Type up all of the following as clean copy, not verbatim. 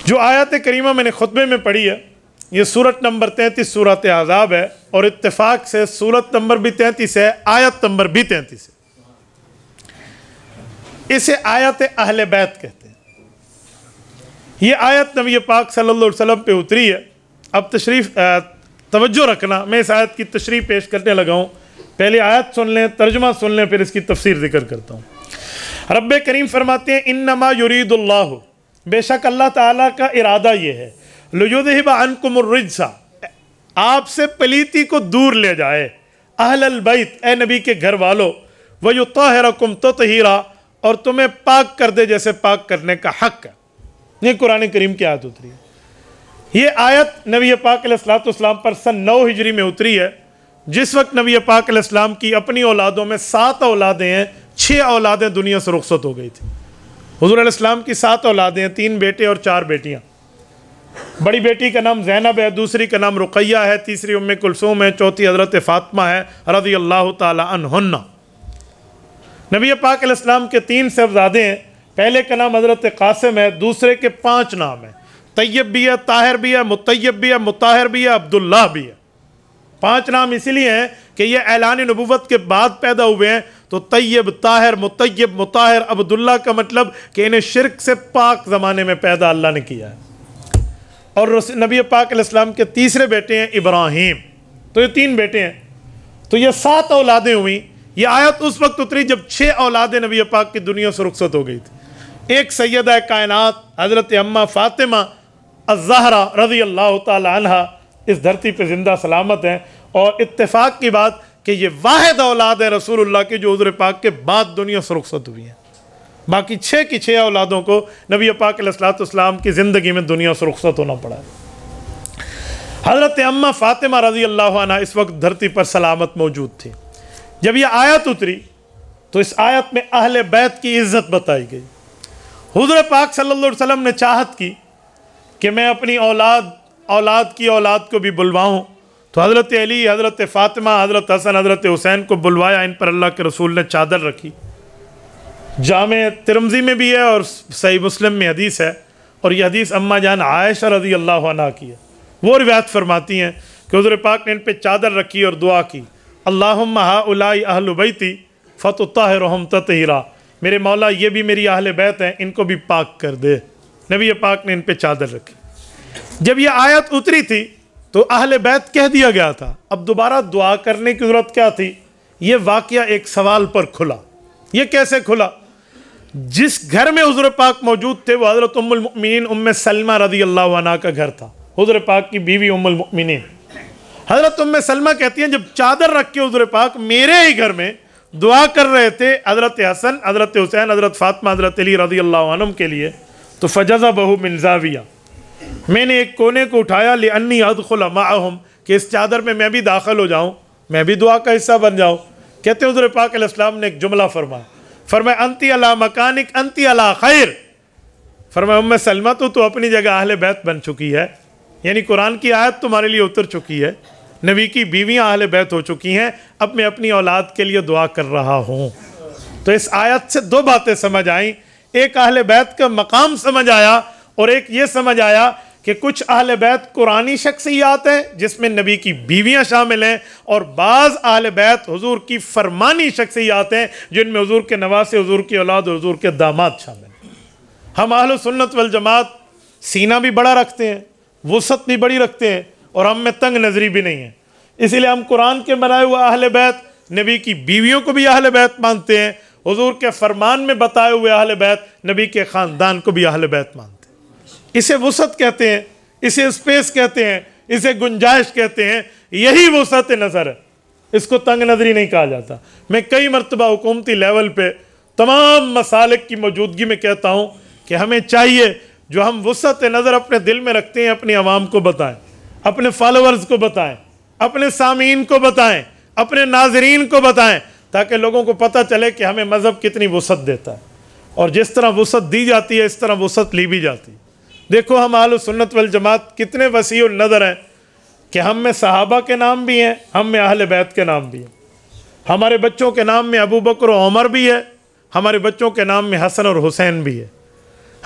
جو آیت کریمہ میں نے خطبے میں پڑھی ہے یہ سورت نمبر 33 سورت احزاب ہے، اور اتفاق سے سورت نمبر بھی 33 ہے، آیت نمبر بھی 33 ہے۔ اسے آیت اہل بیت کہتے ہیں۔ یہ آیت نبی پاک صلی اللہ علیہ وسلم پہ اتری ہے۔ اب توجہ رکھنا، میں اس آیت کی تشریح پیش کرنے لگا ہوں، پہلے آیت سن لیں، ترجمہ سن لیں، پھر اس کی تفسیر ذکر کرتا ہوں۔ رب کریم فرماتے ہیں انما یرید اللہ، بے شک اللہ تعالیٰ کا ارادہ یہ ہے، لیذھب عنکم الرجس، آپ سے پلیتی کو دور لے جائے، اہل البیت، اے نبی کے گھر والوں، ویطہرکم تطہیرا، اور تمہیں پاک کر دے جیسے پاک کرنے کا حق ہے۔ یہ قرآن کریم کی آیت اتری ہے۔ یہ آیت نبی پاک علیہ السلام پر سن 9 ہجری میں اتری ہے، جس وقت نبی پاک علیہ السلام کی اپنی اولادوں میں 7 اولادیں ہیں، 6 اولادیں دنیا سے رخصت ہو گئی تھیں۔ حضور علیہ السلام کی 7 اولادیں ہیں، 3 بیٹے اور 4 بیٹیاں۔ بڑی بیٹی کا نام زینب ہے، دوسری کا نام رقیہ ہے، تیسری ام کلثوم ہے، چوتھی حضرت فاطمہ ہے رضی اللہ تعالی عنہن۔ نبی پاک علیہ السلام کے 3 صاحبزادے ہیں، پہلے کا نام حضرت قاسم ہے، دوسرے کے 5 نام ہیں، طیب بھی ہے، طاہر بھی ہے، مطیب بھی ہے، مطاہر بھی ہے، عبداللہ بھی ہے۔ 5 نام اسی لیے ہیں کہ یہ اعلان نبوت کے بعد پیدا ہوئے ہیں، تو طیب، طاہر، مطیب، مطاہر، عبداللہ کا مطلب کہ انہیں شرک سے پاک زمانے میں پیدا اللہ نے کیا ہے۔ اور نبی پاک علیہ السلام کے تیسرے بیٹے ہیں ابراہیم، تو یہ 3 بیٹے ہیں، تو یہ 7 اولادیں ہوئیں۔ یہ آیت اس وقت اتری جب 6 اولادیں نبی پاک کی دنیا سے رخصت ہو گئی تھی۔ ایک سیدہ کائنات حضرت اماں فاطمہ الزہرا رضی اللہ تعالی عنہ اس دھرتی پہ زندہ سلامت ہیں، اور اتفاق کی بات کہ یہ واحد اولاد ہے رسول اللہ کی جو حضور پاک کے بعد دنیا سے رخصت ہوئی ہیں۔ باقی 6 کی 6 اولادوں کو نبی پاک علیہ السلام کی زندگی میں دنیا سے رخصت ہونا پڑا ہے۔ حضرت اماں فاطمہ رضی اللہ عنہ اس وقت دھرتی پر سلامت موجود تھی۔ جب یہ آیت اتری تو اس آیت میں اہل بیت کی عزت بتائی گئی۔ حضور پاک صلی اللہ علیہ وسلم نے چاہت کی کہ میں اپنی اولاد کی اولاد کو بھی بلواؤں، تو حضرت علی، حضرت فاطمہ، حضرت حسن، حضرت حسین کو بلوایا، ان پر اللہ کے رسول نے چادر رکھی۔ جامع ترمذی میں بھی ہے اور صحیح مسلم میں حدیث ہے، اور یہ حدیث اماں جان عائشہ رضی اللہ عنہ کی ہے۔ وہ روایت فرماتی ہیں کہ حضور پاک نے ان پہ چادر رکھی اور دعا کی، اللہم ہؤلاء اہل بیتی فتطہرہم تطہیرا، میرے مولا یہ بھی میری اہل بیت ہیں، ان کو بھی پاک کر دے۔ نبی پاک نے ان پہ چادر رکھی۔ جب یہ آیت اتری تھی تو اہل بیت کہہ دیا گیا تھا، اب دوبارہ دعا کرنے کی ضرورت کیا تھی؟ یہ واقعہ ایک سوال پر کھلا۔ یہ کیسے کھلا؟ جس گھر میں حضور پاک موجود تھے وہ حضرت ام المؤمنین ام سلمہ رضی اللہ عنہ کا گھر تھا، حضور پاک کی بیوی ام المؤمنین۔ حضرت ام سلمہ کہتی ہیں جب چادر رکھ کے حضور پاک میرے ہی گھر میں دعا کر رہے تھے حضرت حسن، حضرت حسین، حضرت فاطمہ، حضرت علی رضی اللہ عنہم کے لیے، تو فجذبہ من زاویہ، میں نے ایک کونے کو اٹھایا، لأنی ادخل معہم، کہ اس چادر میں میں بھی داخل ہو جاؤں، میں بھی دعا کا حصہ بن جاؤں۔ کہتے ہیں حضور پاک علیہ السلام نے ایک جملہ فرمایا انتی علی مکانک انتی علی خیر، فرمایا ام سلمہ تو اپنی جگہ اہل بیت بن چکی ہے، یعنی قرآن کی آیت تمہارے لیے اتر چکی ہے، نبی کی بیویاں اہل بیت ہو چکی ہیں، اب میں اپنی اولاد کے لیے دعا کر رہا ہوں۔ تو اس آیت سے 2 باتیں سمجھ آئیں، ایک اہل بیت کا مقام سمجھ آیا، اور ایک یہ سمجھ آیا کہ کچھ اہل بیت قرآنی شخصیات ہیں جس میں نبی کی بیویاں شامل ہیں، اور بعض اہل بیت حضور کی فرمانی شخصیات ہیں جن میں حضور کے نواسے، حضور کی اولاد اور حضور کے داماد شامل ہیں۔ ہم اہل سنت والجماعت سینہ بھی بڑا رکھتے ہیں، وسعت بھی بڑی رکھتے ہیں، اور ہم میں تنگ نظری بھی نہیں ہے، اسی لیے ہم قرآن کے بنائے ہوئے اہل بیت، نبی کی بیویوں کو بھی اہل بیت مانتے ہیں، حضور کے فرمان میں بتائے ہوئے اہل بیت، نبی کے خاندان کو بھی اہل بیت مانتے ہیں۔ اسے وسعت کہتے ہیں، اسے اسپیس کہتے ہیں، اسے گنجائش کہتے ہیں، یہی وسعت نظر ہے، اس کو تنگ نظری نہیں کہا جاتا۔ میں کئی مرتبہ حکومتی لیول پہ تمام مسالک کی موجودگی میں کہتا ہوں کہ ہمیں چاہیے جو ہم وسعت نظر اپنے دل میں رکھتے ہیں اپنی عوام کو بتائیں، اپنے فالوورز کو بتائیں، اپنے سامعین کو بتائیں، اپنے ناظرین کو بتائیں، تاکہ لوگوں کو پتہ چلے کہ ہمیں مذہب کتنی وسعت دیتا ہے، اور جس طرح وسعت دی جاتی ہے اس طرح وسعت لی بھی جاتی ہے۔ دیکھو ہم اہل سنت والجماعت کتنے وسیع النظر ہیں کہ ہم میں صحابہ کے نام بھی ہیں، ہم میں اہل بیت کے نام بھی ہیں، ہمارے بچوں کے نام میں ابو بکر و عمر بھی ہے، ہمارے بچوں کے نام میں حسن اور حسین بھی ہے،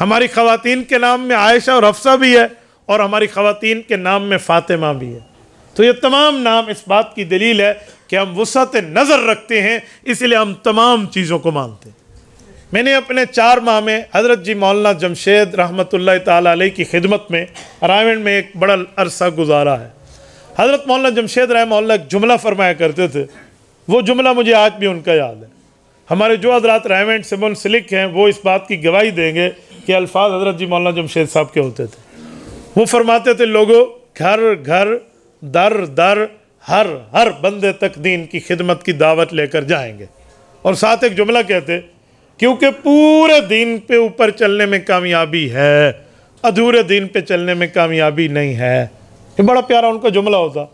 ہماری خواتین کے نام میں عائشہ اور حفصہ بھی ہے، اور ہماری خواتین کے نام میں فاطمہ بھی ہے۔ تو یہ تمام نام اس بات کی دلیل ہے کہ ہم وسعت نظر رکھتے ہیں، اس لیے ہم تمام چیزوں کو مانتے ہیں۔ میں نے اپنے 4 ماہ میں حضرت جی مولانا جمشید رحمۃ اللہ تعالیٰ علیہ کی خدمت میں رائمنڈ میں ایک بڑا عرصہ گزارا ہے۔ حضرت مولانا جمشید رحمہ اللہ ایک جملہ فرمایا کرتے تھے، وہ جملہ مجھے آج بھی ان کا یاد ہے۔ ہمارے جو حضرات رائمنڈ سے منسلک ہیں وہ اس بات کی گواہی دیں گے کہ الفاظ حضرت جی مولانا جمشید صاحب کے ہوتے تھے۔ وہ فرماتے تھے، لوگوں، گھر گھر، در در، ہر بندے تک دین کی خدمت کی دعوت لے کر جائیں گے۔ اور ساتھ ایک جملہ کہتے، کیونکہ پورے دین پہ اوپر چلنے میں کامیابی ہے، ادھورے دین پہ چلنے میں کامیابی نہیں ہے۔ یہ بڑا پیارا ان کا جملہ ہوتا۔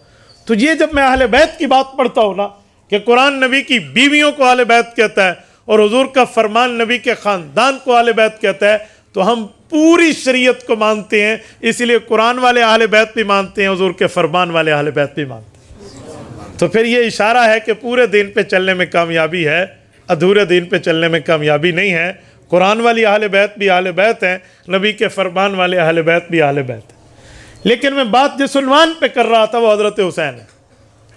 تو یہ جب میں اہل بیت کی بات پڑھتا ہوں نا، کہ قرآن نبی کی بیویوں کو اہل بیت کہتا ہے اور حضور کا فرمان نبی کے خاندان کو اہل بیت کہتا ہے، تو ہم پوری شریعت کو مانتے ہیں، اس لیے قرآن والے اہل بیت بھی مانتے ہیں، حضور کے فرمان والے اہل بیت بھی مانتے ہیں۔ تو پھر یہ اشارہ ہے کہ پورے دین پہ چلنے میں کامیابی ہے، ادھورے دین پہ چلنے میں کامیابی نہیں ہے۔ قرآن والی اہل بیت بھی اہل بیت ہیں، نبی کے فرمان والے اہل بیت بھی اہل بیت ہیں۔ لیکن میں بات جس عنوان پہ کر رہا تھا وہ حضرت حسین ہے۔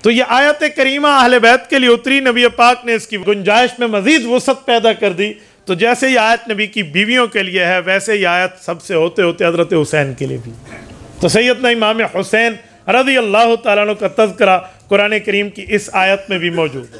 تو یہ آیت کریمہ اہل بیت کے لیے اتری، نبی پاک نے اس کی گنجائش میں مزید وسعت پیدا کر دی۔ تو جیسے یہ آیت نبی کی بیویوں کے لیے ہے، ویسے یہ آیت سب سے ہوتے ہوتے حضرت حسین کے لیے بھی۔ تو سیدنا امام حسین رضی اللہ تعالیٰ عنہ کا تذکرہ قرآن کریم کی اس آیت میں بھی موجود ہے۔